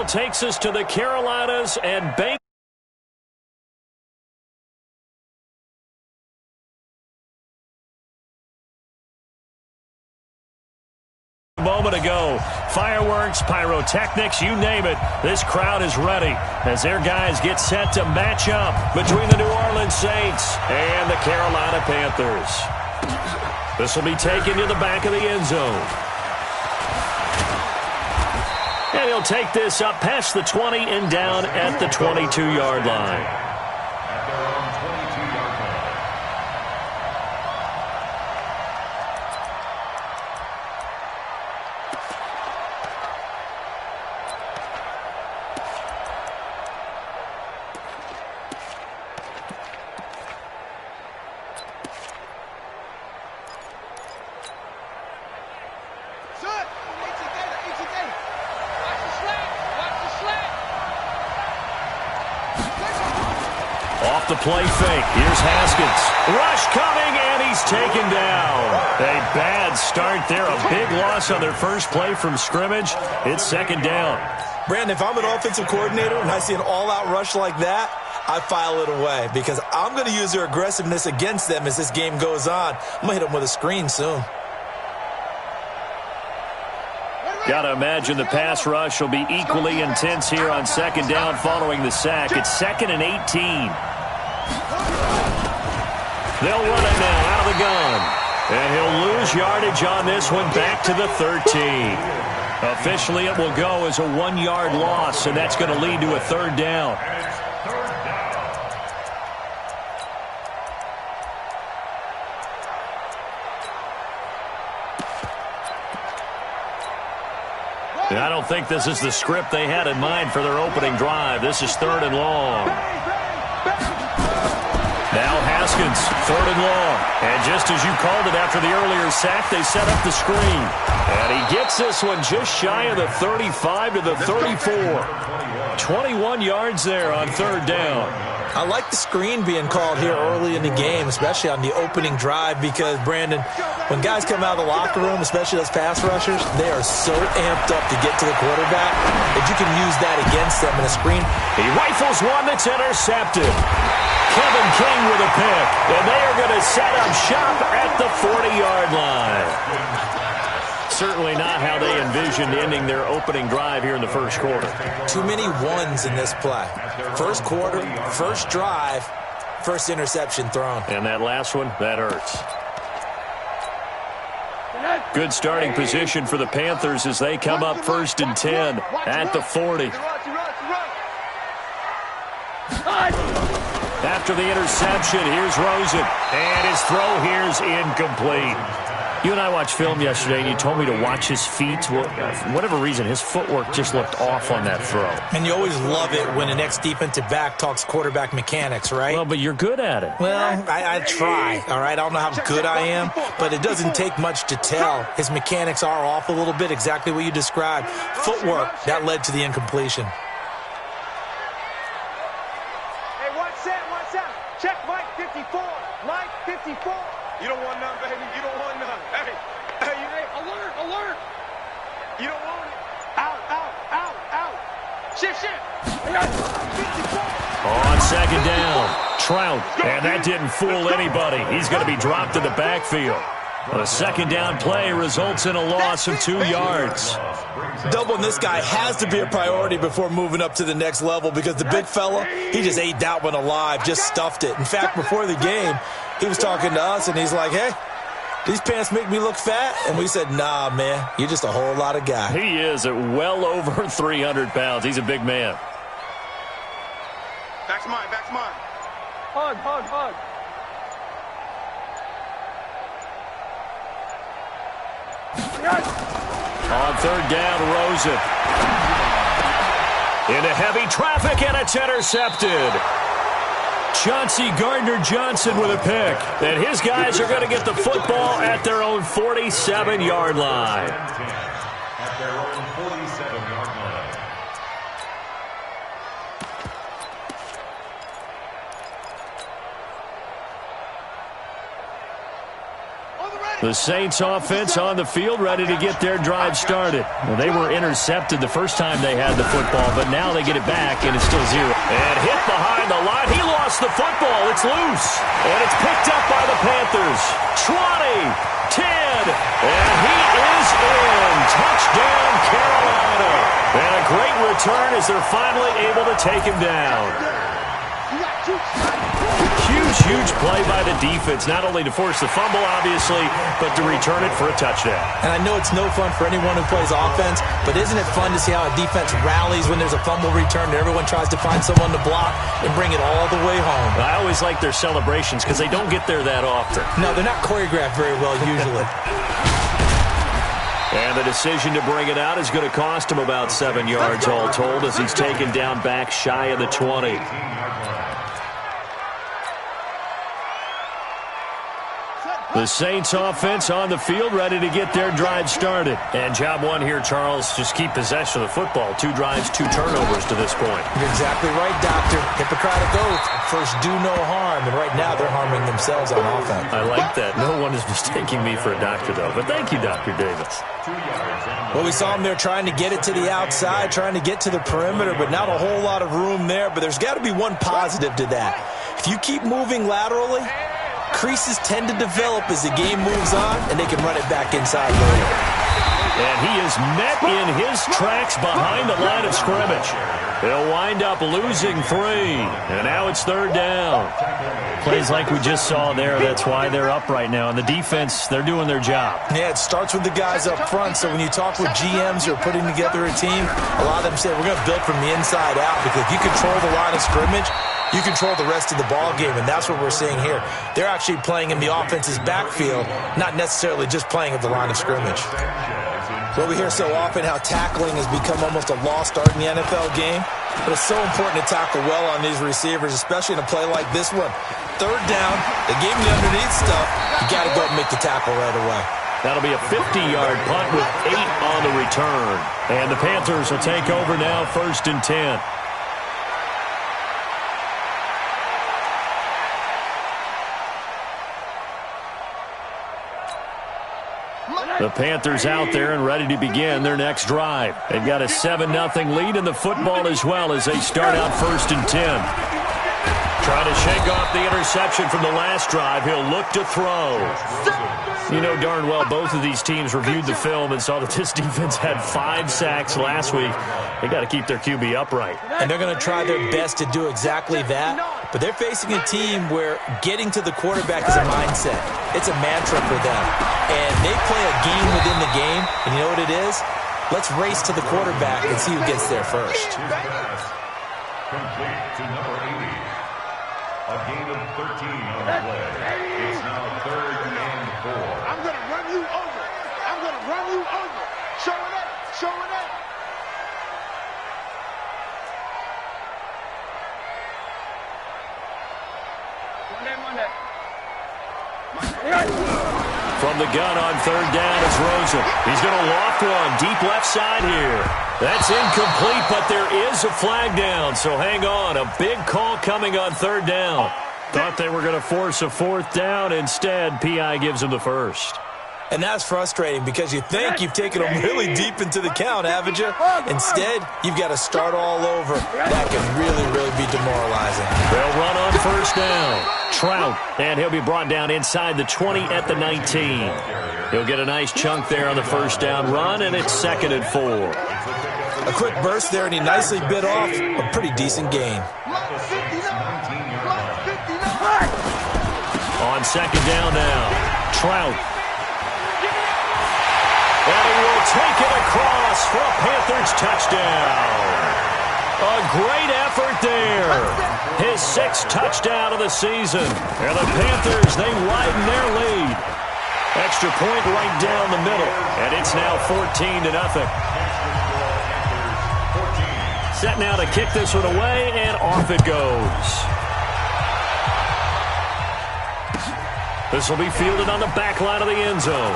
Takes us to the Carolinas and Bank. A moment ago, fireworks, pyrotechnics, you name it. This crowd is ready as their guys get set to match up between the New Orleans Saints and the Carolina Panthers. This will be taken to the back of the end zone. And he'll take this up past the 20 and down at the 22-yard line. Off the play fake. Here's Haskins. Rush coming, and he's taken down. A bad start there. A big loss on their first play from scrimmage. It's second down. Brandon, if I'm an offensive coordinator and I see an all-out rush like that, I file it away because I'm going to use their aggressiveness against them as this game goes on. I'm going to hit them with a screen soon. Got to imagine the pass rush will be equally intense here on second down following the sack. It's 2nd and 18. They'll run it now out of the gun. And he'll lose yardage on this one back to the 13. Officially, it will go as a 1-yard loss, and that's going to lead to a third down. And I don't think this is the script they had in mind for their opening drive. This is 3rd and long. Now Haskins, 3rd and long. And just as you called it after the earlier sack, they set up the screen. And he gets this one just shy of the 35 to the 34. 21 yards there on 3rd down. I like the screen being called here early in the game, especially on the opening drive, because, Brandon, when guys come out of the locker room, especially those pass rushers, they are so amped up to get to the quarterback that you can use that against them in a screen. He rifles one that's intercepted. Kevin King with a pick, and they are going to set up shop at the 40-yard line. Certainly not how they envisioned ending their opening drive here in the first quarter. Too many ones in this play. First quarter, first drive, first interception thrown. And that last one, that hurts. Good starting position for the Panthers as they come up 1st and 10 at the 40. After the interception, here's Rosen. And his throw here's incomplete. You and I watched film yesterday, and you told me to watch his feet. Well, for whatever reason, his footwork just looked off on that throw. And you always love it when an ex-defensive back talks quarterback mechanics, right? Well, but you're good at it. Well, I try, all right? I don't know how good I am, but it doesn't take much to tell. His mechanics are off a little bit, exactly what you described. Footwork, that led to the incompletion. Hey, one set. Check Mike 54. Mike 54. You don't want none, baby. You don't want none. Hey, alert. You don't want it. Out. Shift. On second down, Trout. And that didn't fool anybody. He's going to be dropped in the backfield. A second down play results in a loss of 2 yards. Doubling this guy has to be a priority before moving up to the next level because the big fella, he just ate that one alive, just stuffed it. In fact, before the game, he was talking to us, and he's like, hey, these pants make me look fat? And we said, nah, man, you're just a whole lot of guy. He is at well over 300 pounds. He's a big man. Back's mine. Hug. On 3rd down, Rosen. Into heavy traffic, and it's intercepted. Chauncey Gardner-Johnson with a pick. And his guys are going to get the football at their own 47-yard line. The Saints offense on the field, ready to get their drive started. Well, they were intercepted the first time they had the football, but now they get it back, and it's still 0. And hit behind the line. He lost the football. It's loose. And it's picked up by the Panthers. 20, 10, and he is in. Touchdown, Carolina. And a great return as they're finally able to take him down. Huge play by the defense, not only to force the fumble, obviously, but to return it for a touchdown. And I know it's no fun for anyone who plays offense, but isn't it fun to see how a defense rallies when there's a fumble return and everyone tries to find someone to block and bring it all the way home? I always like their celebrations because they don't get there that often. No, they're not choreographed very well usually. And the decision to bring it out is going to cost him about 7 yards all told as he's taken down back shy of the 20. The Saints offense on the field, ready to get their drive started. And job one here, Charles, just keep possession of the football. 2 drives, 2 turnovers to this point. You're exactly right, Doctor. Hippocratic oath. First, do no harm. And right now, they're harming themselves on offense. I like that. No one is mistaking me for a doctor, though. But thank you, Dr. Davis. Well, we saw him there trying to get it to the outside, trying to get to the perimeter, but not a whole lot of room there. But there's got to be one positive to that. If you keep moving laterally, creases tend to develop as the game moves on, and they can run it back inside later. And he is met in his tracks behind the line of scrimmage. They'll wind up losing 3, and now it's 3rd down. Plays like we just saw there, that's why they're up right now. And the defense, they're doing their job. Yeah, it starts with the guys up front, so when you talk with GMs who are putting together a team, a lot of them say, we're going to build from the inside out, because if you control the line of scrimmage, you control the rest of the ball game, and that's what we're seeing here. They're actually playing in the offense's backfield, not necessarily just playing at the line of scrimmage. Well, we hear so often how tackling has become almost a lost art in the NFL game, but it's so important to tackle well on these receivers, especially in a play like this one. 3rd down, they gave him the underneath stuff. You got to go and make the tackle right away. That'll be a 50-yard punt with 8 on the return. And the Panthers will take over now, 1st and 10. The Panthers out there and ready to begin their next drive. They've got a 7-0 lead in the football as well as they start out 1st and 10. Trying to shake off the interception from the last drive. He'll look to throw. You know darn well both of these teams reviewed the film and saw that this defense had 5 sacks last week. They got to keep their QB upright. And they're going to try their best to do exactly that. But they're facing a team where getting to the quarterback is a mindset. It's a mantra for them. And they play a game within the game. And you know what it is? Let's race to the quarterback and see who gets there first. Complete to number 80. A gain of 13 on the play. It's now 3rd and 4. I'm going to run you over. I'm going to run you over. Show it up. Show it up. From the gun on 3rd down is Rosen. He's going to loft one deep left side here. That's incomplete, but there is a flag down, so hang on. A big call coming on 3rd down. Thought they were going to force a 4th down. Instead, P.I. gives them the 1st. And that's frustrating because you think you've taken them really deep into the count, haven't you? Instead, you've got to start all over. That can really, really be demoralizing. They'll run on 1st down. Trout, and he'll be brought down inside the 20 at the 19. He'll get a nice chunk there on the 1st down run, and it's 2nd and 4. A quick burst there, and he nicely bit off a pretty decent gain. On 2nd down now, Trout. And he will take it across for a Panthers touchdown. A great effort there. His 6th touchdown of the season. And the Panthers, they widen their lead. Extra point right down the middle. And it's now 14-0. Set now to kick this one away, and off it goes. This will be fielded on the back line of the end zone.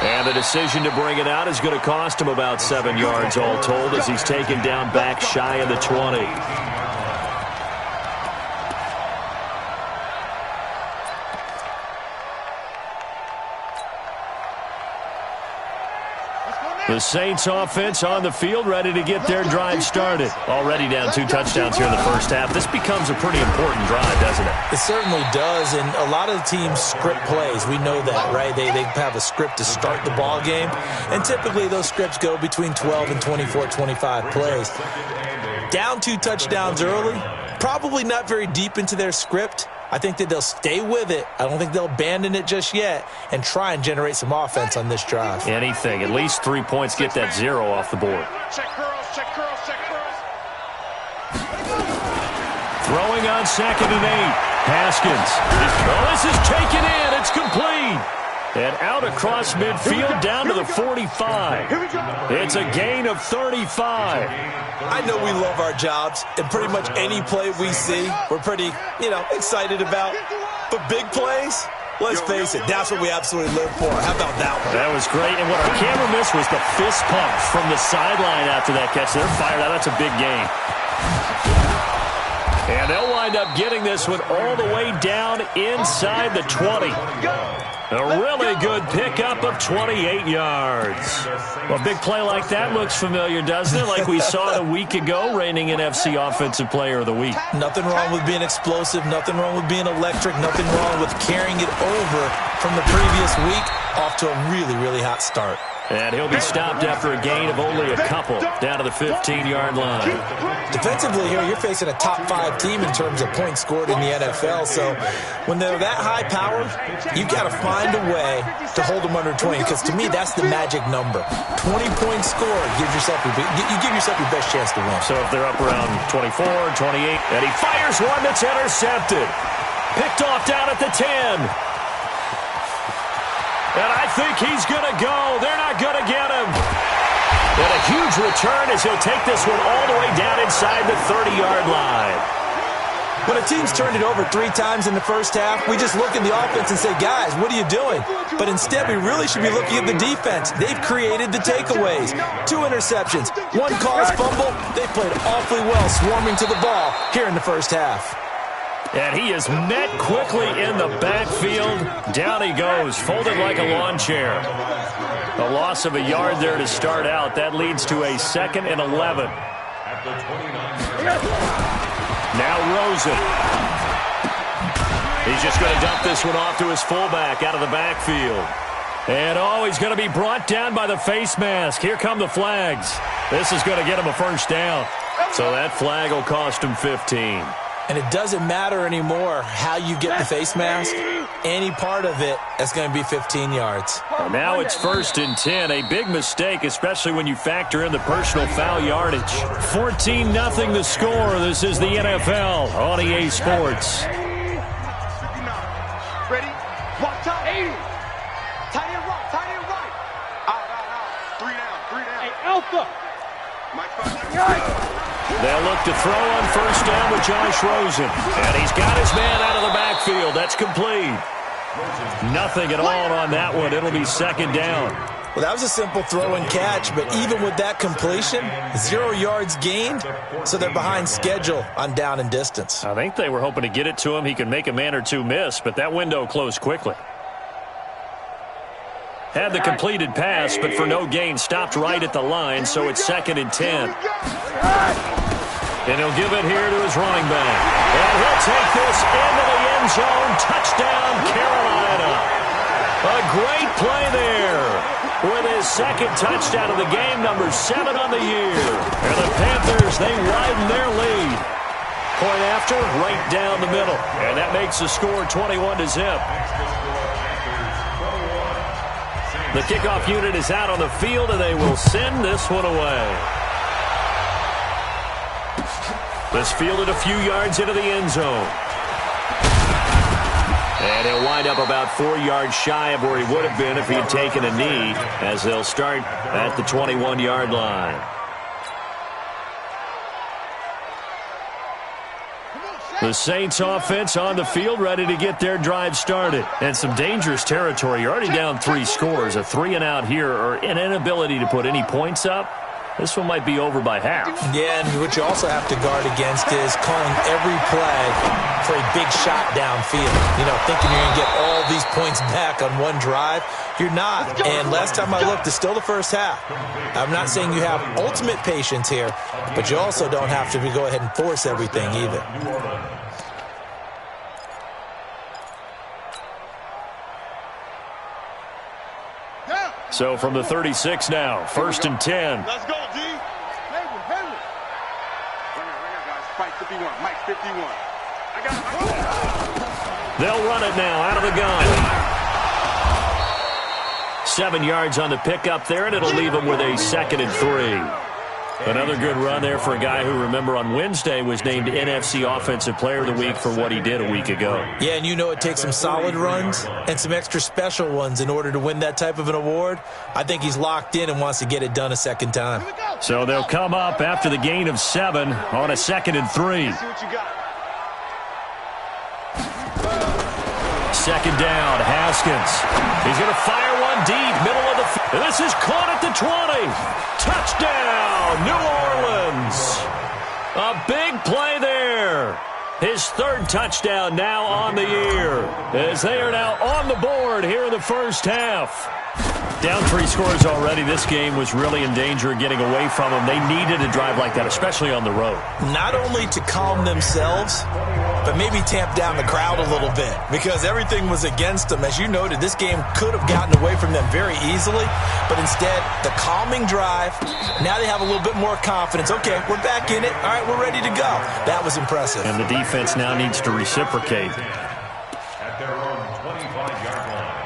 And the decision to bring it out is going to cost him about 7 yards all told as he's taken down back shy of the 20. The Saints offense on the field, ready to get their drive started. Already down 2 touchdowns here in the first half. This becomes a pretty important drive, doesn't it? It certainly does, and a lot of the teams script plays. We know that, right? They have a script to start the ball game, and typically those scripts go between 12 and 24, 25 plays. Down 2 touchdowns early, probably not very deep into their script. I think that they'll stay with it. I don't think they'll abandon it just yet and try and generate some offense on this drive. Anything. At least 3 points, get that 0 off the board. Check curls, check curls, check curls. Throwing on 2nd and 8. Haskins. Oh, this is taken in. It's complete. And out across midfield down to the 45. It's a gain of 35. I know we love our jobs, and pretty much any play we see, we're pretty, excited about. But big plays, let's face it, that's what we absolutely live for. How about that one? That was great, and what our camera missed was the fist pump from the sideline after that catch. They're fired out. That's a big gain. And they'll wind up getting this one all the way down inside the 20. A really good pickup of 28 yards. Well, a big play like that looks familiar, doesn't it? Like we saw it a week ago, reigning NFC Offensive Player of the Week. Nothing wrong with being explosive. Nothing wrong with being electric. Nothing wrong with carrying it over from the previous week off to a really, really hot start. And he'll be stopped after a gain of only a couple down to the 15-yard line. Defensively here, you're facing a top 5 team in terms of points scored in the NFL. So when they're that high powered, you got to find a way to hold them under 20. Because to me, that's the magic number. 20 points scored, you give yourself your best chance to win. So if they're up around 24, 28, and he fires one that's intercepted. Picked off down at the 10. And I think he's going to go. They're not going to get him. And a huge return as he'll take this one all the way down inside the 30-yard line. When a team's turned it over 3 times in the first half, we just look at the offense and say, guys, what are you doing? But instead, we really should be looking at the defense. They've created the takeaways. 2 interceptions, 1 caused fumble. They played awfully well swarming to the ball here in the first half. And he is met quickly in the backfield. Down he goes, folded like a lawn chair. A loss of a yard there to start out. That leads to a 2nd and 11. Now Rosen. He's just going to dump this one off to his fullback out of the backfield. And, he's going to be brought down by the face mask. Here come the flags. This is going to get him a first down. So that flag will cost him 15. And it doesn't matter anymore how you get the face mask. Any part of it is going to be 15 yards. And now it's 1st and 10. A big mistake, especially when you factor in the personal foul yardage. 14-0 the score. This is the NFL on EA Sports. Ready? Watch out. 80. Tight end right. Out. 3 down. Hey, Alpha. Mike, they'll look to throw on 1st down with Josh Rosen. And he's got his man out of the backfield. That's complete. Nothing at all on that one. It'll be 2nd down. Well, that was a simple throw and catch, but even with that completion, 0 yards gained, so they're behind schedule on down and distance. I think they were hoping to get it to him. He could make a man or 2 miss, but that window closed quickly. Had the completed pass, but for no gain, stopped right at the line, so it's 2nd and 10. And he'll give it here to his running back. And he'll take this into the end zone. Touchdown, Carolina. A great play there with his 2nd touchdown of the game, number 7 on the year. And the Panthers, they widen their lead. Point after, right down the middle. And that makes the score 21-0. The kickoff unit is out on the field, and they will send this one away. This fielded a few yards into the end zone. And he'll wind up about 4 yards shy of where he would have been if he had taken a knee, as they'll start at the 21-yard line. The Saints offense on the field, ready to get their drive started. And some dangerous territory. You're already down 3 scores. A 3-and-out here, or an inability to put any points up. This one might be over by half. Yeah, and what you also have to guard against is calling every play for a big shot downfield. You know, thinking you're going to get all these points back on one drive. You're not. And last time I looked, it's still the first half. I'm not saying you have ultimate patience here, but you also don't have to go ahead and force everything either. So from the 36 now, 1st and 10. Let's go, D. Bring it, guys. Fight 51. Mike 51. I got it. They'll run it now out of the gun. 7 yards on the pickup there, and it'll leave them with a 2nd and 3. Another good run there for a guy who, remember, on Wednesday was named NFC Offensive Player of the Week for what he did a week ago. Yeah, and you know it takes some solid runs and some extra special ones in order to win that type of an award. I think he's locked in and wants to get it done a second time. So they'll come up after the gain of 7 on a 2nd and 3. See what you got. 2nd down, Haskins. He's going to fire one deep, middle of the field. This is caught at the 20. Touchdown, New Orleans. A big play there. His 3rd touchdown now on the year, as they are now on the board here in the first half. Down 3 scores already. This game was really in danger of getting away from them. They needed a drive like that, especially on the road. Not only to calm themselves, but maybe tamp down the crowd a little bit, because everything was against them. As you noted, this game could have gotten away from them very easily, but instead, the calming drive, now they have a little bit more confidence. Okay, we're back in it. All right, we're ready to go. That was impressive. And the defense now needs to reciprocate. At their own 25-yard line.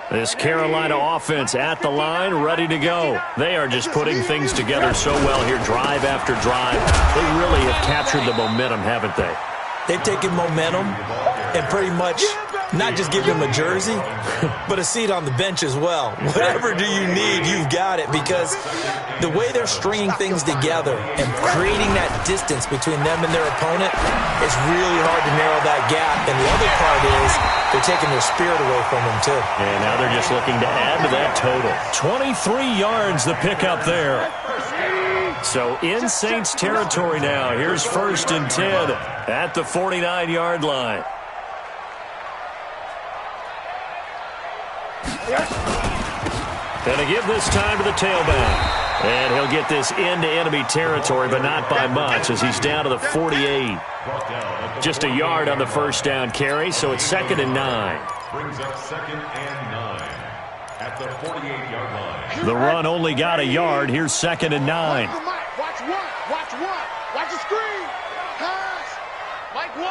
This Carolina offense at the line, ready to go. They are just putting things together so well here, drive after drive. They really have captured the momentum, haven't they? They've taken momentum and pretty much not just give him a jersey, but a seat on the bench as well. Whatever do you need, you've got it, because the way they're stringing things together and creating that distance between them and their opponent, it's really hard to narrow that gap. And the other part is they're taking their spirit away from them, too. And now they're just looking to add to that total. 23 yards the pickup there. So in Saints territory now. Here's 1st and 10 at the 49-yard line. Gonna give this time to the tailback. And he'll get this into enemy territory, but not by much, as he's down to the 48. Just a yard on the 1st down carry, so it's 2nd and 9. Brings up 2nd and 9 at the 48-yard line. The run only got a yard. Here's 2nd and 9. Watch one. Watch the screen. Pass. Mike 1.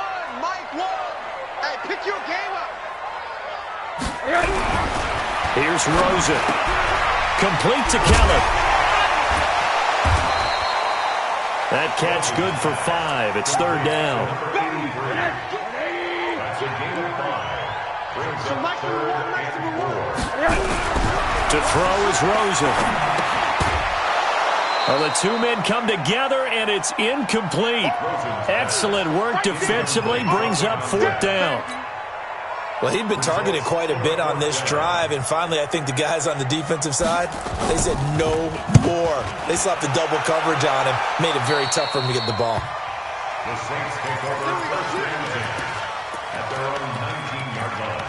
Hey, pick your game up. Here's Rosen. Complete to Kelly. That catch good for 5. It's 3rd down. That's a gain of 5. Brings up 3rd and 4. To throw is Rosen. Well, the 2 men come together, and it's incomplete. Excellent work defensively. Brings up 4th down. Well, he'd been targeted quite a bit on this drive, and finally I think the guys on the defensive side, they said no more. They slapped the double coverage on him, made it very tough for him to get the ball. The Saints take over 1st and 10 at their own 19-yard line.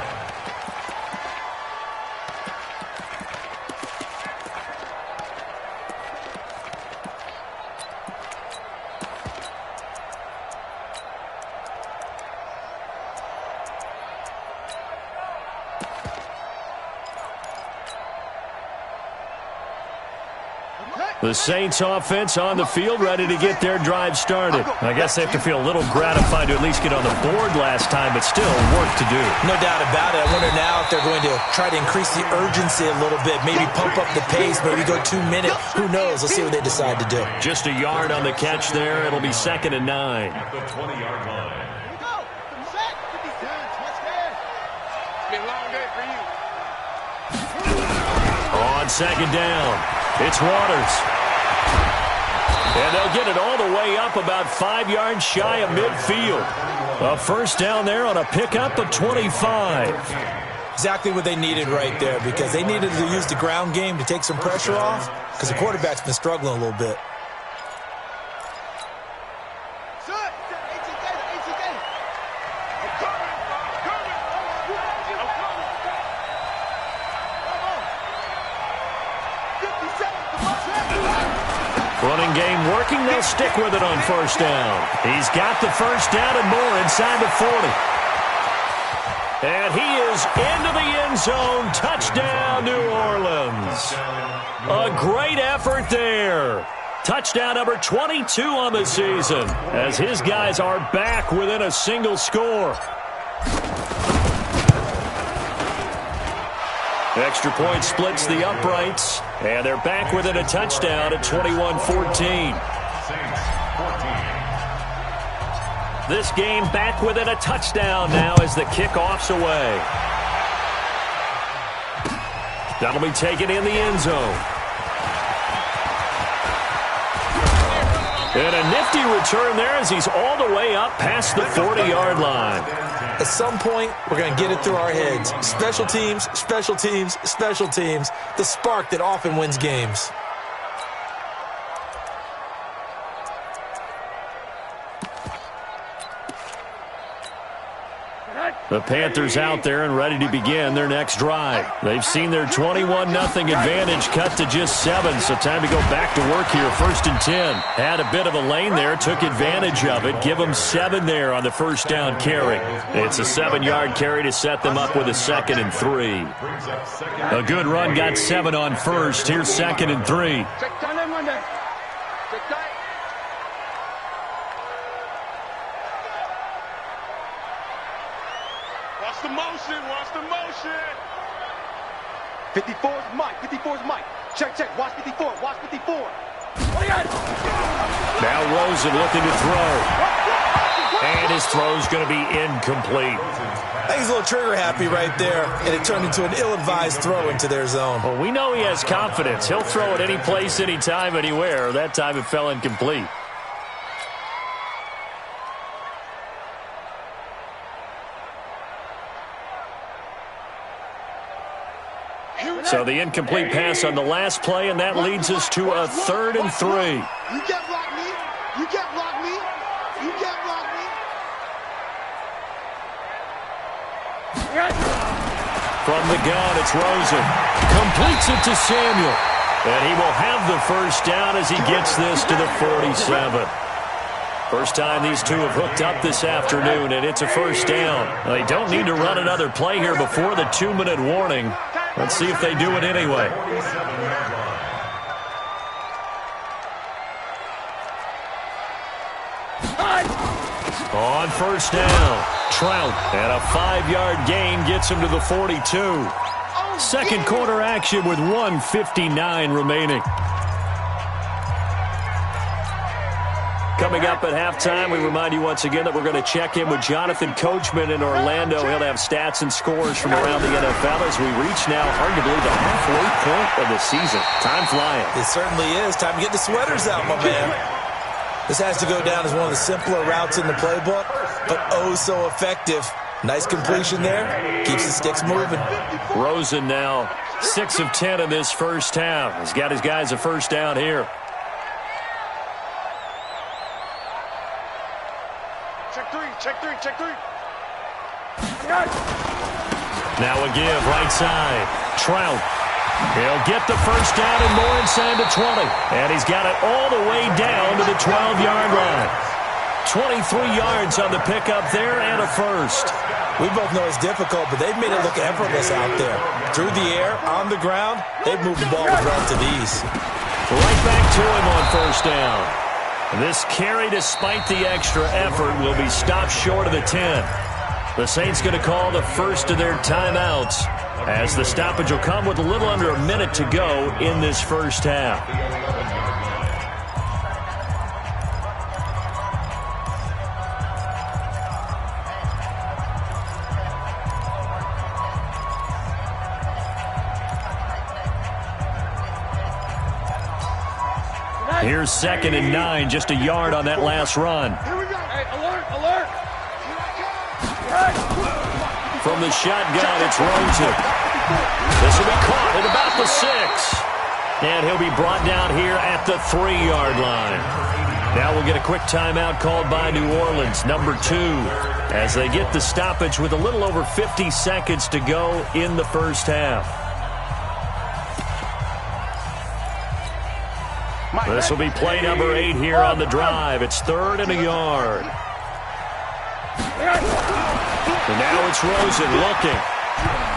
The Saints offense on the field, ready to get their drive started. I guess they have to feel a little gratified to at least get on the board last time, but still work to do. No doubt about it. I wonder now if they're going to try to increase the urgency a little bit, maybe pump up the pace, maybe go 2 minutes. Who knows? Let's see what they decide to do. Just a yard on the catch there. It'll be 2nd and 9. At the 20-yard line. It's been a long day for you. On 2nd down, it's Waters. And they'll get it all the way up about 5 yards shy of midfield. A 1st down there on a pickup of 25. Exactly what they needed right there, because they needed to use the ground game to take some pressure off, because the quarterback's been struggling a little bit. Running game working. They'll stick with it on first down. He's got the first down and more inside the 40. And he is into the end zone. Touchdown, New Orleans. A great effort there. Touchdown number 22 on the season, as his guys are back within a single score. Extra point splits the uprights, and they're back within a touchdown at 21-14. This game back within a touchdown now as the kickoff's away. That'll be taken in the end zone. And a nifty return there as he's all the way up past the 40-yard line. At some point, we're going to get it through our heads. Special teams, special teams, special teams. The spark that often wins games. The Panthers out there and ready to begin their next drive. They've seen their 21-0 advantage cut to just 7, so time to go back to work here. 1st and 10. Had a bit of a lane there, took advantage of it. Give them 7 there on the first down carry. It's a 7-yard carry to set them up with a 2nd and 3. A good run got 7 on first. Here's 2nd and 3. Watch the motion. 54's Mike. Check. Watch 54. Now Rosen looking to throw. And his throw's going to be incomplete. I think he's a little trigger happy right there, and it turned into an ill-advised throw into their zone. Well, we know he has confidence. He'll throw it any place, anytime, anywhere. That time it fell incomplete. So the incomplete pass on the last play, and that leads us to a 3rd and 3. You can't block me. From the gun, it's Rosen. Completes it to Samuel. And he will have the first down as he gets this to the 47. First time these two have hooked up this afternoon, and it's a first down. They don't need to run another play here before the 2-minute warning. Let's see if they do it anyway. On first down, Trout, and a 5-yard gain gets him to the 42. Second quarter action with 1:59 remaining. Coming up at halftime, we remind you once again that we're going to check in with Jonathan Coachman in Orlando. He'll have stats and scores from around the NFL as we reach now, arguably, the halfway point of the season. Time flying. It certainly is. Time to get the sweaters out, my man. This has to go down as one of the simpler routes in the playbook, but oh so effective. Nice completion there. Keeps the sticks moving. Rosen now 6 of 10 in this first half. He's got his guys a first down here. Check three. Now a give, right side. Trout. He'll get the first down and more inside the 20. And he's got it all the way down to the 12-yard line. 23 yards on the pickup there and a first. We both know it's difficult, but they've made it look effortless out there. Through the air, on the ground, they've moved the ball with relative ease. Right back to him on first down. This carry, despite the extra effort, will be stopped short of the 10. The Saints going to call the first of their timeouts, as the stoppage will come with a little under a minute to go in this first half. Here's 2nd and 9, just a yard on that last run. Here we go. Hey, alert. From the shotgun, it's Rosen. This will be caught at about the 6. And he'll be brought down here at the 3-yard line. Now we'll get a quick timeout called by New Orleans, number 2, as they get the stoppage with a little over 50 seconds to go in the first half. This will be play number 8 here on the drive. It's 3rd and a yard. And now it's Rosen looking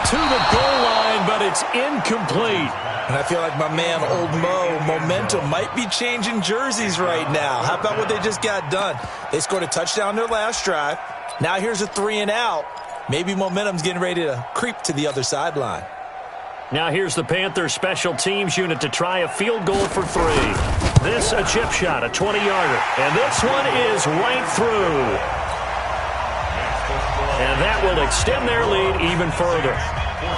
to the goal line, but it's incomplete. And I feel like my man, Old Mo, momentum might be changing jerseys right now. How about what they just got done? They scored a touchdown their last drive. Now here's a 3 and out. Maybe momentum's getting ready to creep to the other sideline. Now here's the Panthers special teams unit to try a field goal for 3. This a chip shot, a 20-yarder. And this one is right through. And that will extend their lead even further.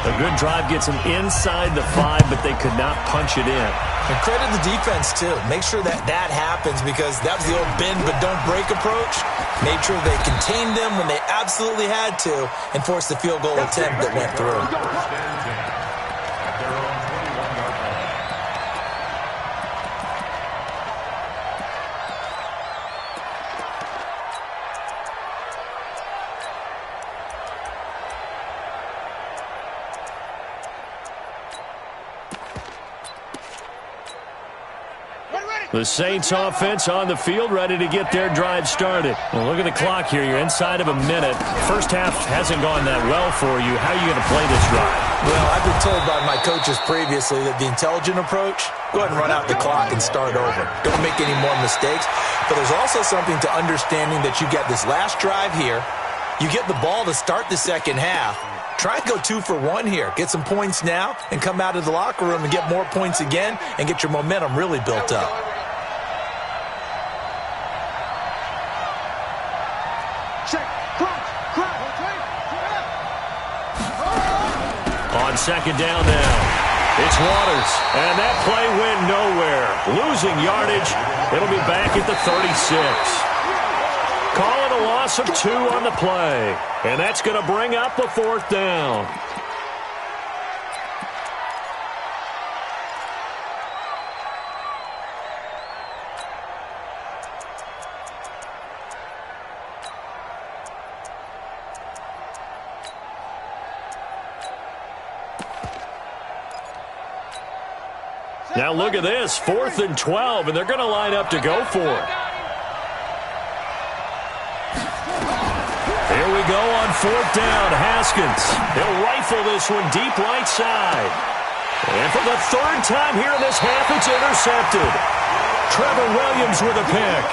A good drive gets them inside the 5, but they could not punch it in. And credit the defense, too. Make sure that happens, because that was the old bend but don't break approach. Made sure they contained them when they absolutely had to and forced the field goal attempt that went through. The Saints offense on the field, ready to get their drive started. Well, look at the clock here. You're inside of a minute. First half hasn't gone that well for you. How are you going to play this drive? Well, I've been told by my coaches previously that the intelligent approach, go ahead and run out the clock and start over. Don't make any more mistakes. But there's also something to understanding that you get this last drive here. You get the ball to start the second half. Try and go 2 for 1 here. Get some points now and come out of the locker room and get more points again and get your momentum really built up. On second down now, it's Waters, and that play went nowhere. Losing yardage, it'll be back at the 36. Call it a loss of 2 on the play, and that's going to bring up a 4th down. Now look at this, 4th and 12, and they're going to line up to go for it. Here we go on 4th down, Haskins. He'll rifle this one deep right side. And for the 3rd time here in this half, it's intercepted. Trevor Williams with a pick.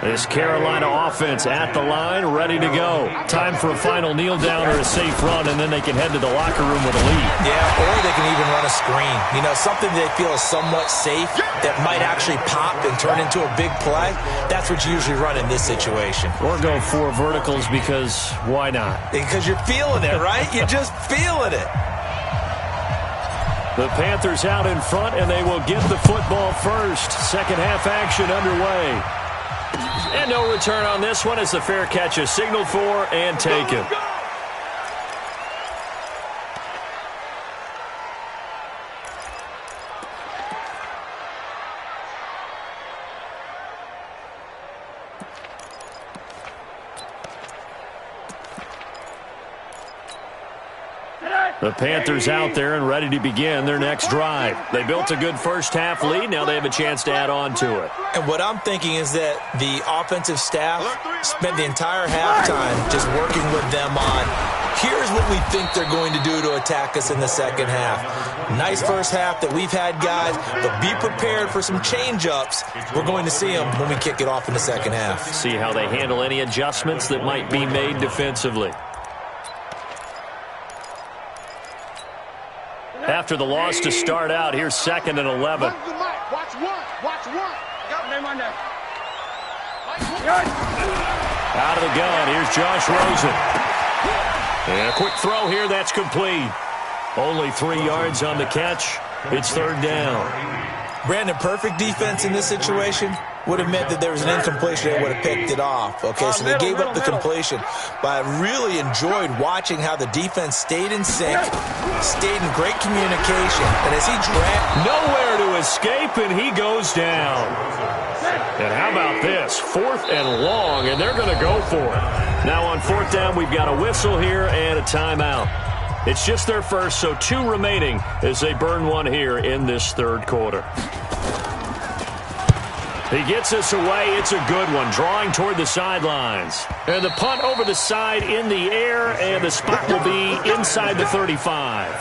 This Carolina offense at the line, ready to go. Time for a final kneel down or a safe run, and then they can head to the locker room with a lead. Yeah, or they can even run a screen. You know, something they feel is somewhat safe that might actually pop and turn into a big play. That's what you usually run in this situation. Or go 4 verticals, because why not? Because you're feeling it, right? You're just feeling it. The Panthers out in front, and they will get the football first. Second half action underway. And no return on this one as the fair catch is signaled for and taken. The Panthers out there and ready to begin their next drive. They built a good first half lead. Now they have a chance to add on to it. And what I'm thinking is that the offensive staff spent the entire halftime just working with them on, here's what we think they're going to do to attack us in the second half. Nice first half that we've had, guys, but be prepared for some change-ups. We're going to see them when we kick it off in the second half. See how they handle any adjustments that might be made defensively. After the loss to start out, here's 2nd and 11. Watch one. Got name on there. Out of the gun, here's Josh Rosen. And a quick throw here, that's complete. Only 3 yards on the catch. It's 3rd down. Brandon, perfect defense in this situation. would have meant that there was an incompletion. They would have picked it off. Okay, so they gave up the completion. But I really enjoyed watching how the defense stayed in sync, stayed in great communication. And as he dragged... Nowhere to escape, and he goes down. And how about this? 4th and long, and they're going to go for it. Now on 4th down, we've got a whistle here and a timeout. It's just their first, so 2 remaining as they burn one here in this 3rd quarter. He gets us away. It's a good one, drawing toward the sidelines. And the punt over the side in the air, and the spot will be inside the 35.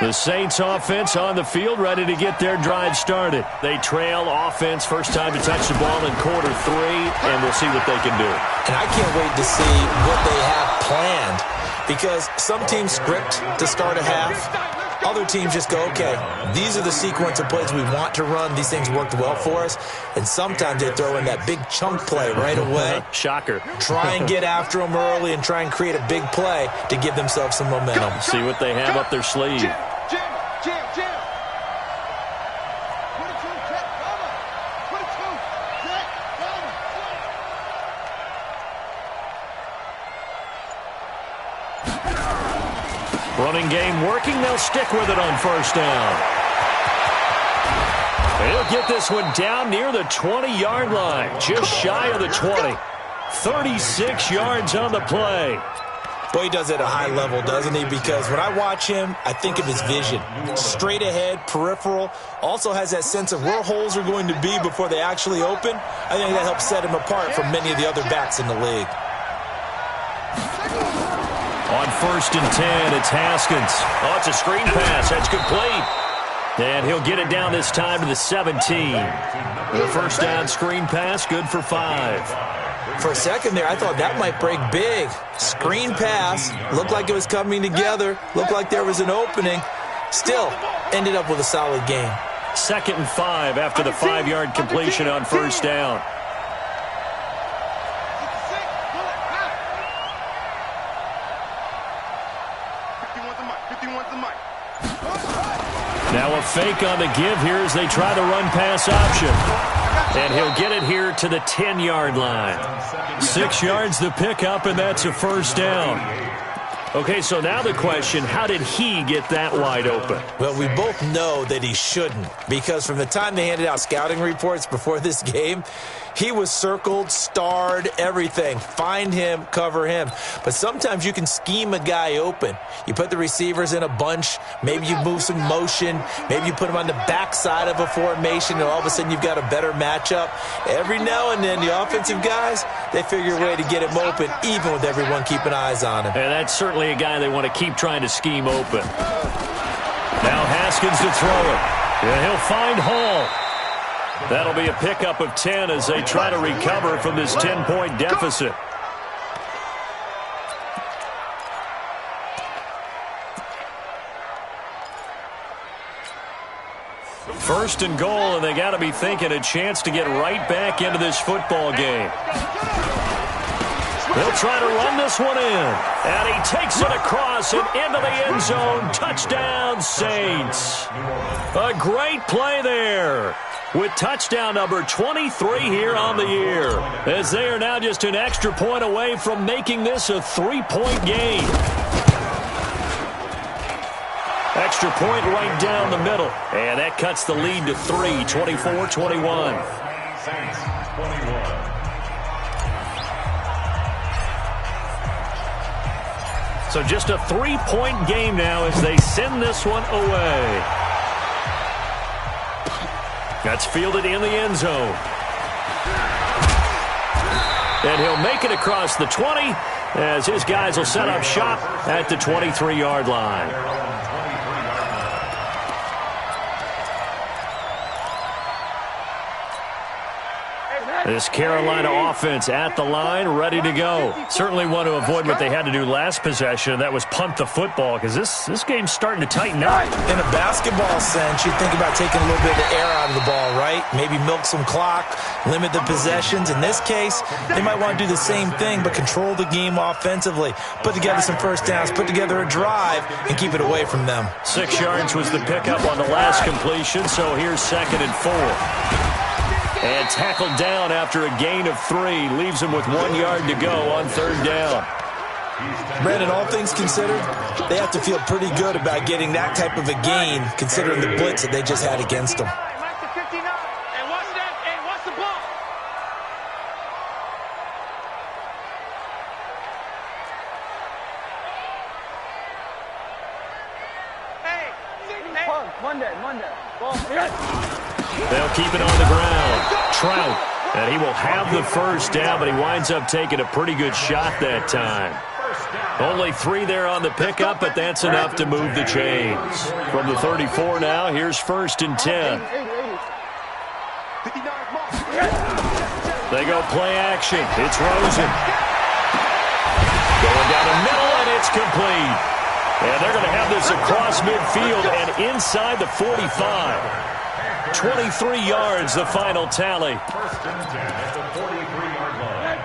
The Saints offense on the field, ready to get their drive started. They trail offense, first time to touch the ball in quarter 3, and we'll see what they can do. And I can't wait to see what they have planned, because some teams script to start a half. Other teams just go, okay, these are the sequence of plays we want to run. These things worked well for us. And sometimes they throw in that big chunk play right away. Shocker. Try and get after them early and try and create a big play to give themselves some momentum. See what they have up their sleeve. Running game working. They'll stick with it on 1st down. They'll get this one down near the 20-yard line, just shy of the 20. 36 yards on the play. Boy, he does it at a high level, doesn't he? Because when I watch him, I think of his vision. Straight ahead, peripheral. Also has that sense of where holes are going to be before they actually open. I think that helps set him apart from many of the other backs in the league. On 1st and 10, it's Haskins. Oh, it's a screen pass. That's complete. And he'll get it down this time to the 17. The 1st down screen pass, good for 5. For a second there, I thought that might break big. Screen pass. Looked like it was coming together. Looked like there was an opening. Still, ended up with a solid game. 2nd and 5 after the 5-yard completion on 1st down. Now a fake on the give here as they try the run-pass option. And he'll get it here to the 10-yard line. 6 yards the pickup, and that's a 1st down. Okay, so now the question, how did he get that wide open? Well, we both know that he shouldn't, because from the time they handed out scouting reports before this game, he was circled, starred, everything. Find him, cover him. But sometimes you can scheme a guy open. You put the receivers in a bunch. Maybe you move some motion. Maybe you put them on the backside of a formation, and all of a sudden you've got a better matchup. Every now and then, the offensive guys, they figure a way to get him open, even with everyone keeping eyes on him. And that's certainly a guy they want to keep trying to scheme open. Now Haskins to throw it. And he'll find Hall. That'll be a pickup of 10 as they try to recover from this 10-point deficit. First and goal, and they got to be thinking a chance to get right back into this football game. They'll try to run this one in. And he takes it across and into the end zone. Touchdown, Saints. A great play there, with touchdown number 23 here on the year, as they are now just an extra point away from making this a 3-point game. Extra point right down the middle, and that cuts the lead to 3, 24-21. Saints 21. So just a 3-point game now as they send this one away. That's fielded in the end zone. And he'll make it across the 20 as his guys will set up shop at the 23-yard line. This Carolina offense at the line, ready to go. Certainly want to avoid what they had to do last possession, and that was punt the football, because this game's starting to tighten up. In a basketball sense, you think about taking a little bit of the air out of the ball, right? Maybe milk some clock, limit the possessions. In this case, they might want to do the same thing, but control the game offensively. Put together some first downs, put together a drive, and keep it away from them. 6 yards was the pickup on the last completion, so here's 2nd and 4. And tackled down after a gain of 3. Leaves him with 1 yard to go on 3rd down. Brandon, all things considered, they have to feel pretty good about getting that type of a gain, considering the blitz that they just had against them. They'll keep it on the ground. Trout, and he will have the first down, but he winds up taking a pretty good shot that time. Only 3 there on the pickup, but that's enough to move the chains. From the 34 now, here's 1st and 10. They go play action. It's Rosen. Going down the middle, and it's complete. And they're going to have this across midfield and inside the 45. 23 yards, the final tally. 1st and 10 at the 43-yard line.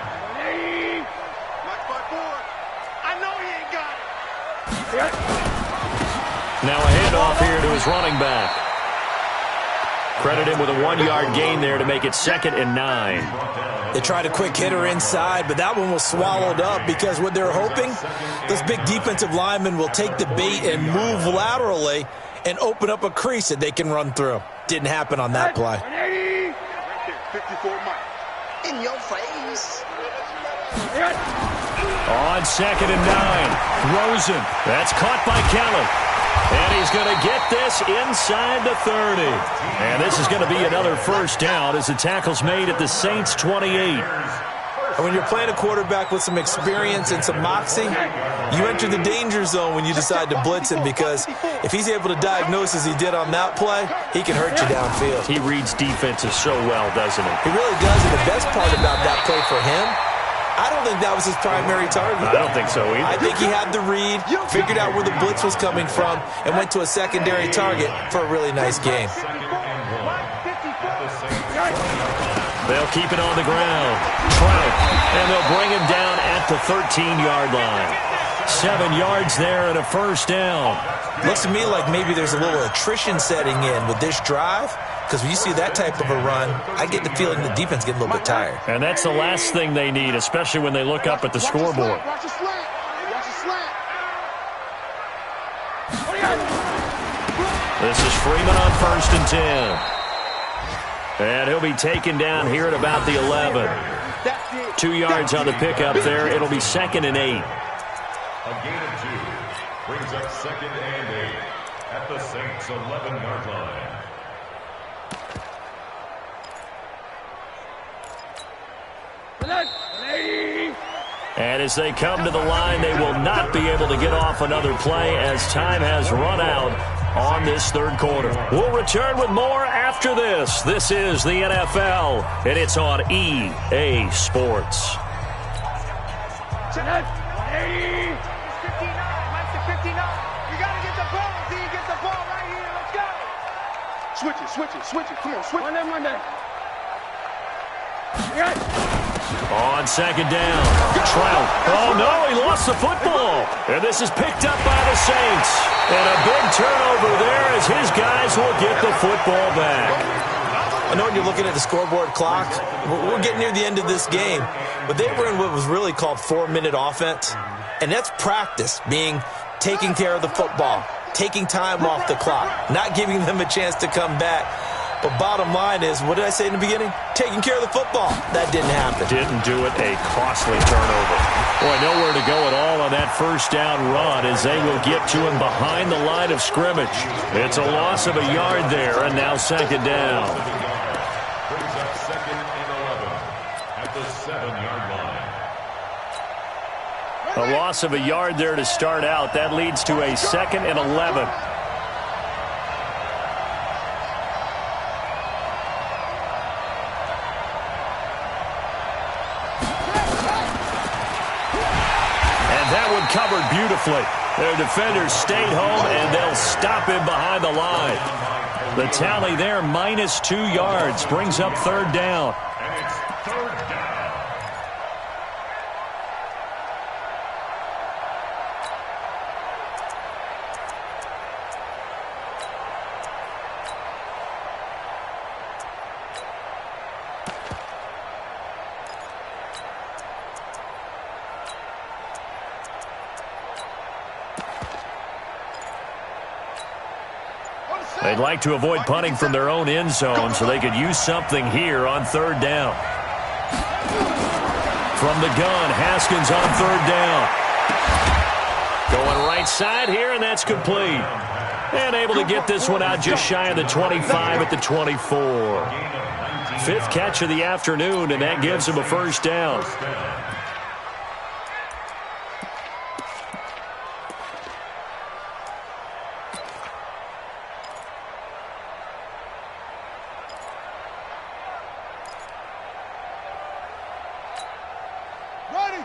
I know he ain't got it. Now a handoff here to his running back. Credit him with a 1-yard gain there to make it 2nd and 9. They tried a quick hitter inside, but that one was swallowed up because what they're hoping, those big defensive linemen will take the bait and move laterally and open up a crease that they can run through. Didn't happen on that play. 54 Mike. In your face. On 2nd and 9, Rosen. That's caught by Kelly. And he's going to get this inside the 30. And this is going to be another first down as the tackle's made at the Saints' 28. And when you're playing a quarterback with some experience and some moxie, you enter the danger zone when you decide to blitz him, because if he's able to diagnose as he did on that play, he can hurt you downfield. He reads defenses so well, doesn't he? He really does, and the best part about that play for him, I don't think that was his primary target. I don't think so either. I think he had the read, figured out where the blitz was coming from, and went to a secondary target for a really nice game. They'll keep it on the ground. Trout, and they'll bring him down at the 13-yard line. 7 yards there and a first down. Looks to me like maybe there's a little attrition setting in with this drive, because when you see that type of a run, I get the feeling the defense getting a little bit tired. And that's the last thing they need, especially when they look up at the scoreboard. This is Freeman on 1st and 10. And he'll be taken down here at about the 11. 2 yards on the pickup there. It'll be 2nd and 8. A gain of 2 brings up 2nd and 8 at the Saints' 11-yard line. And as they come to the line, they will not be able to get off another play as time has run out on this 3rd quarter. We'll return with more after this. This is the NFL, and it's on EA Sports. 59, Mike to 59. You got to get the ball. D, get the ball right here. Let's go. Switch it. Come on, switch. Monday. On 2nd down, Trout. Oh, no, he lost the football. And this is picked up by the Saints. And a big turnover there as his guys will get the football back. I know when you're looking at the scoreboard clock, we're getting near the end of this game, but they were in what was really called 4-minute offense. And that's practice, being taking care of the football, taking time off the clock, not giving them a chance to come back. But bottom line is, what did I say in the beginning? Taking care of the football. That didn't happen. Didn't do it. A costly turnover. Boy, nowhere to go at all on that first down run as they will get to him behind the line of scrimmage. It's a loss of a yard there, and now 2nd down. Brings up 2nd and 11 at the 7-yard line. A loss of a yard there to start out. That leads to a 2nd and 11. covered beautifully. Their defenders stayed home, and they'll stop him behind the line. The tally there, -2 yards, brings up third down. And it's third down. They'd like to avoid punting from their own end zone so they could use something here on third down. From the gun, Haskins on third down. Going right side here, and that's complete. And able to get this one out just shy of the 25 at the 24. Fifth catch of the afternoon, and that gives him a first down.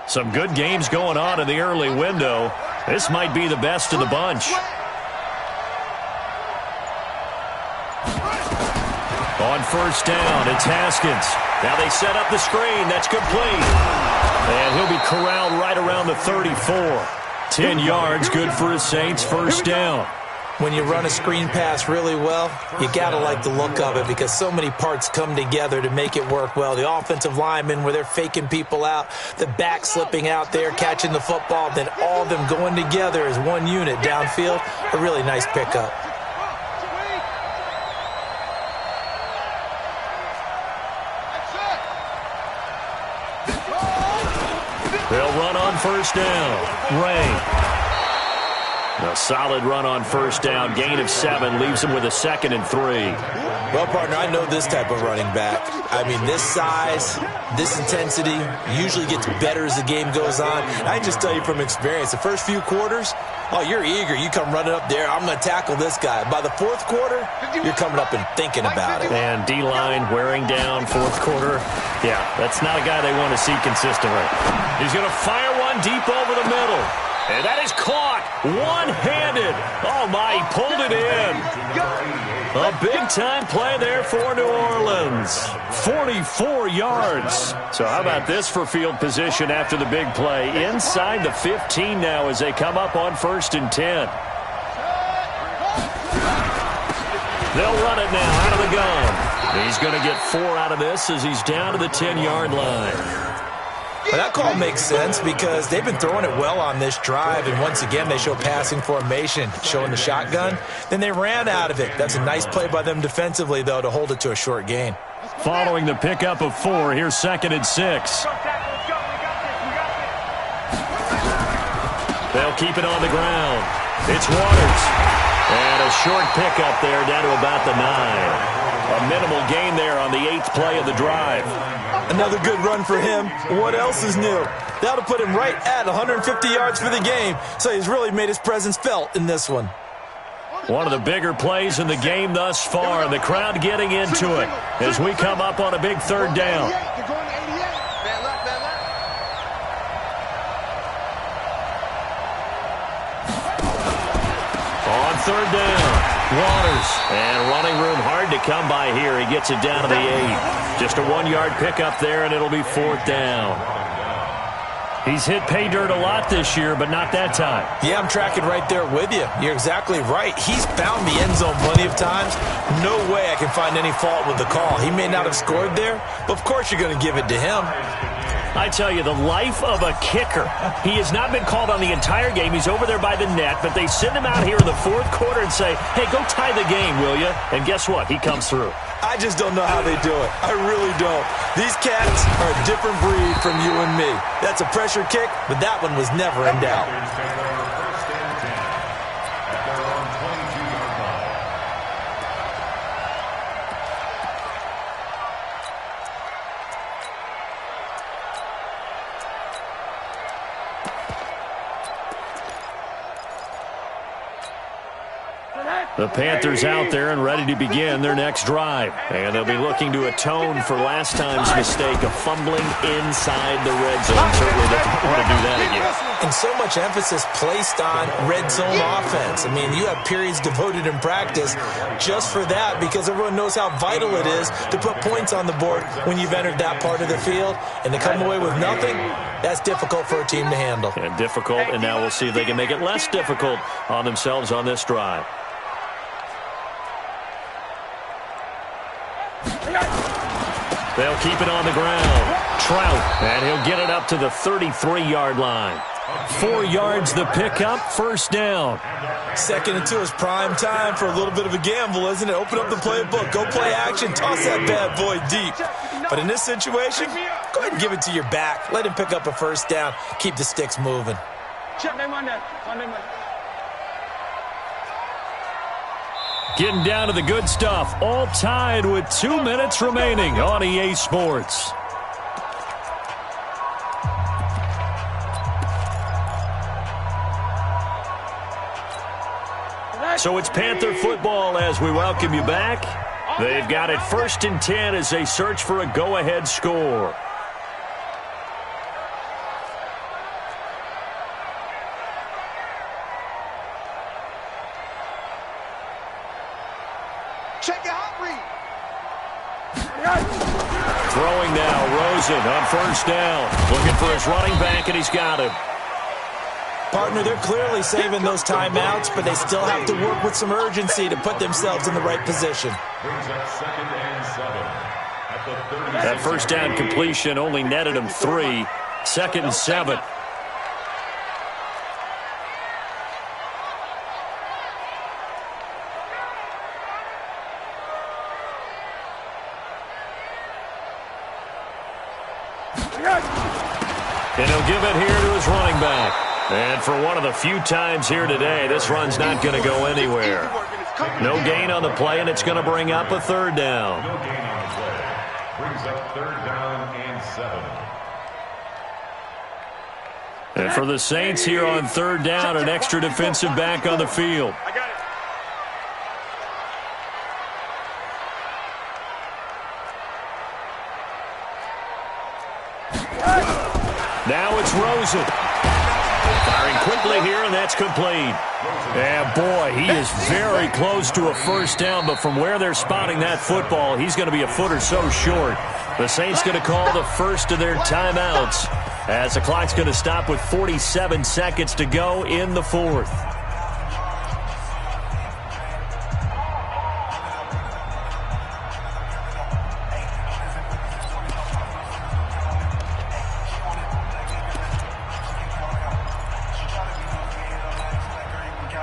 Some good games going on in the early window. This might be the best of the bunch. On first down, it's Haskins. Now they set up the screen. That's complete. And he'll be corralled right around the 34. 10 yards, good for his Saints. First down. When you run a screen pass really well, you got to like the look of it because so many parts come together to make it work well. The offensive linemen, where they're faking people out, the back slipping out there, catching the football, then all of them going together as one unit downfield. A really nice pickup. They'll run on first down. Ray. A solid run on first down. Gain of 7 leaves him with a 2nd and 3. Well, partner, I know this type of running back. I mean, this size, this intensity usually gets better as the game goes on. And I just tell you from experience, the first few quarters, oh, you're eager. You come running up there, I'm going to tackle this guy. By the fourth quarter, you're coming up and thinking about it. And D-line wearing down fourth quarter. Yeah, that's not a guy they want to see consistently. He's going to fire one deep over the middle. And that is caught one-handed. Oh, my, he pulled it in. A big-time play there for New Orleans. 44 yards. So how about this for field position after the big play? Inside the 15 now as they come up on 1st and 10. They'll run it now out of the gun. He's going to get 4 out of this as he's down to the 10-yard line. Well, that call makes sense because they've been throwing it well on this drive, and once again they show passing formation, showing the shotgun. Then they ran out of it. That's a nice play by them defensively, though, to hold it to a short gain. Following the pickup of 4, here's 2nd and 6. They'll keep it on the ground. It's Waters. And a short pickup there down to about the 9. A minimal gain there on the 8th play of the drive. Another good run for him. What else is new? That'll put him right at 150 yards for the game, so he's really made his presence felt in this one. One of the bigger plays in the game thus far, and the crowd getting into it as we come up on a big third down. On third down. Waters, and running room hard to come by here. He gets it down to the 8. Just a 1-yard pickup there, and it'll be 4th down. He's hit pay dirt a lot this year, but not that time. Yeah, I'm tracking right there with you. You're exactly right. He's found the end zone plenty of times. No way I can find any fault with the call. He may not have scored there, but of course you're going to give it to him. I tell you, the life of a kicker. He has not been called on the entire game. He's over there by the net, but they send him out here in the fourth quarter and say, hey, go tie the game, will you? And guess what? He comes through. I just don't know how they do it. I really don't. These cats are a different breed from you and me. That's a pressure kick, but that one was never in doubt. The Panthers out there and ready to begin their next drive. And they'll be looking to atone for last time's mistake of fumbling inside the red zone. Certainly they don't want to do that again. And so much emphasis placed on red zone offense. I mean, you have periods devoted in practice just for that because everyone knows how vital it is to put points on the board when you've entered that part of the field. And to come away with nothing, that's difficult for a team to handle. And difficult, and now we'll see if they can make it less difficult on themselves on this drive. They'll keep it on the ground. Trout, and he'll get it up to the 33-yard line. 4 yards the pickup, first down. 2nd and 2 is prime time for a little bit of a gamble, isn't it? Open up the playbook, go play action, toss that bad boy deep. But in this situation, go ahead and give it to your back. Let him pick up a first down. Keep the sticks moving. Getting down to the good stuff. All tied with 2 minutes remaining on EA Sports. So it's Panther football as we welcome you back. They've got it 1st and 10 as they search for a go-ahead score. Check it out, Reed. Throwing now, Rosen on first down. Looking for his running back, and he's got him. Partner, they're clearly saving those timeouts, but they still have to work with some urgency to put themselves in the right position. Brings up 2nd and 7 at the 36. That first down completion only netted him 3. 2nd and 7. And he'll give it here to his running back. And for one of the few times here today, this run's not going to go anywhere. No gain on the play, and it's going to bring up a 3rd down. No gain on the play. Brings up 3rd down and 7. And for the Saints here on 3rd down, an extra defensive back on the field. I got it. Now it's Rosen. Firing quickly here, and that's complete. And boy, he is very close to a first down, but from where they're spotting that football, he's going to be a foot or so short. The Saints going to call the first of their timeouts as the clock's going to stop with 47 seconds to go in the 4th.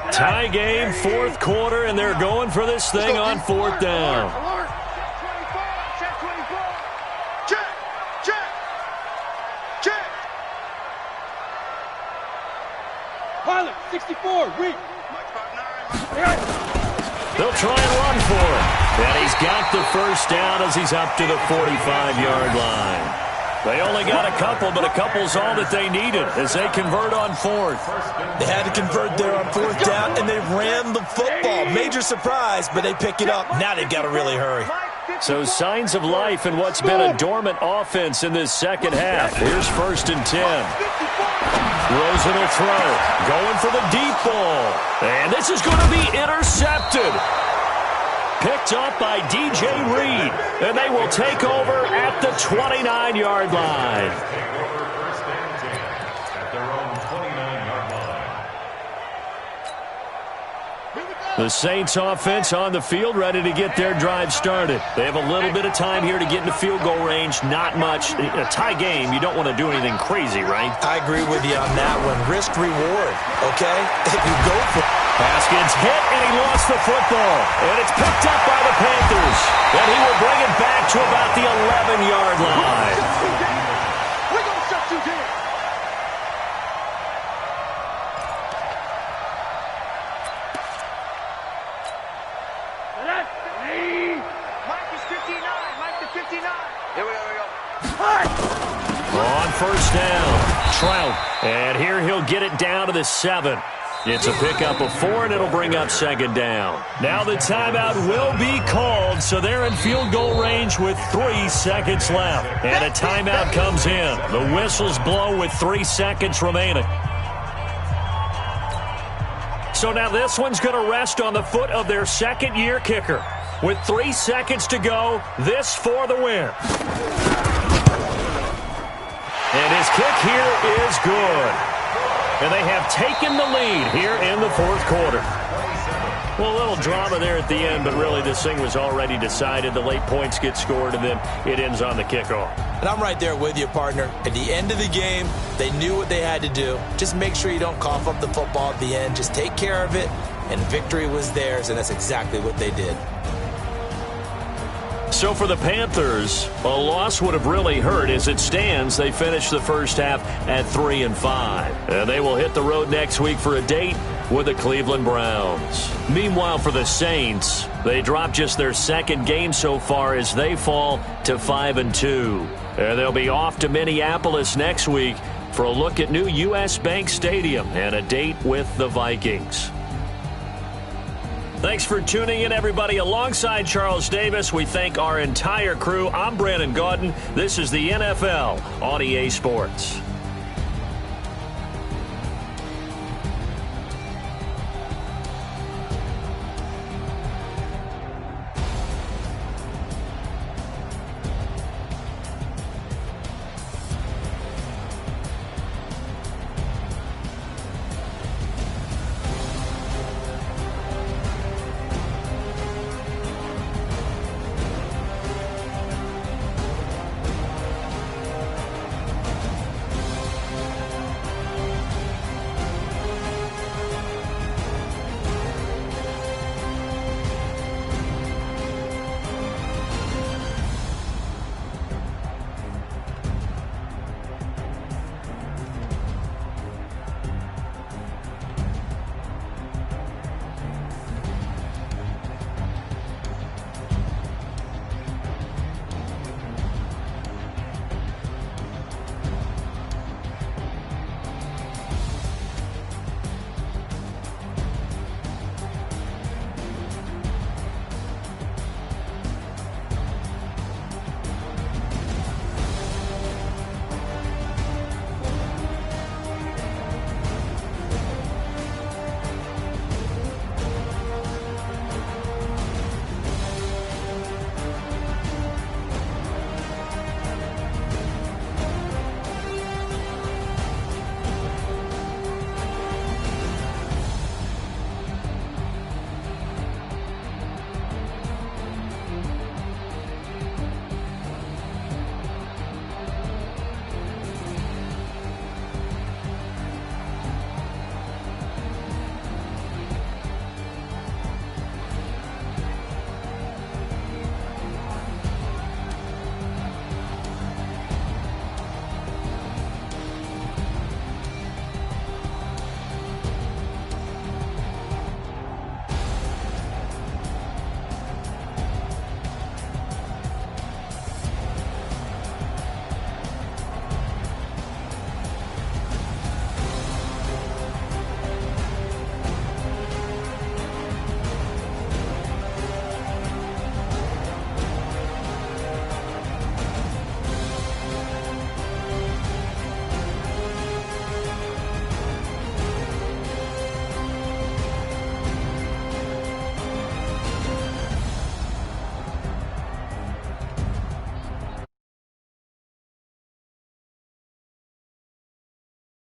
Tie game, 4th quarter, and they're going for this thing on 4th down. Check 24. Check. Check. Check. Pilot, 64. Read. They'll try and run for it. And he's got the first down as he's up to the 45-yard line. They only got a couple, but a couple's all that they needed as they convert on 4th. They had to convert there on 4th down, and they ran the football. Major surprise, but they pick it up. Now they've got to really hurry. So signs of life in what's been a dormant offense in this second half. Here's 1st and 10. Rosen will throw. Going for the deep ball. And this is going to be intercepted. Picked up by DJ Reed. And they will take over at the 29-yard line. Take over 1st and 10 at their own 29-yard line. The Saints offense on the field ready to get their drive started. They have a little bit of time here to get into field goal range. Not much. A tie game, you don't want to do anything crazy, right? I agree with you on that one. Risk reward, okay? If you go for it. Haskins hit, and he lost the football. And it's picked up by the Panthers. And he will bring it back to about the 11-yard line. We're going to shut you down. Mike is 59. Mike to 59. Here we go. On first down, Trout. And here he'll get it down to the 7. It's a pickup of 4, and it'll bring up second down. Now the timeout will be called, so they're in field goal range with 3 seconds left. And a timeout comes in. The whistles blow with 3 seconds remaining. So now this one's going to rest on the foot of their second-year kicker. With 3 seconds to go, this for the win. And his kick here is good. And they have taken the lead here in the fourth quarter. Well, a little drama there at the end, but really this thing was already decided. The late points get scored, and then it ends on the kickoff. And I'm right there with you, partner. At the end of the game, they knew what they had to do. Just make sure you don't cough up the football at the end. Just take care of it, and victory was theirs, and that's exactly what they did. So for the Panthers, a loss would have really hurt. As it stands, they finished the first half at 3-5. And they will hit the road next week for a date with the Cleveland Browns. Meanwhile, for the Saints, they dropped just their second game so far as they fall to 5-2. And they'll be off to Minneapolis next week for a look at new U.S. Bank Stadium and a date with the Vikings. Thanks for tuning in, everybody. Alongside Charles Davis, we thank our entire crew. I'm Brandon Gaudin. This is the NFL on EA Sports.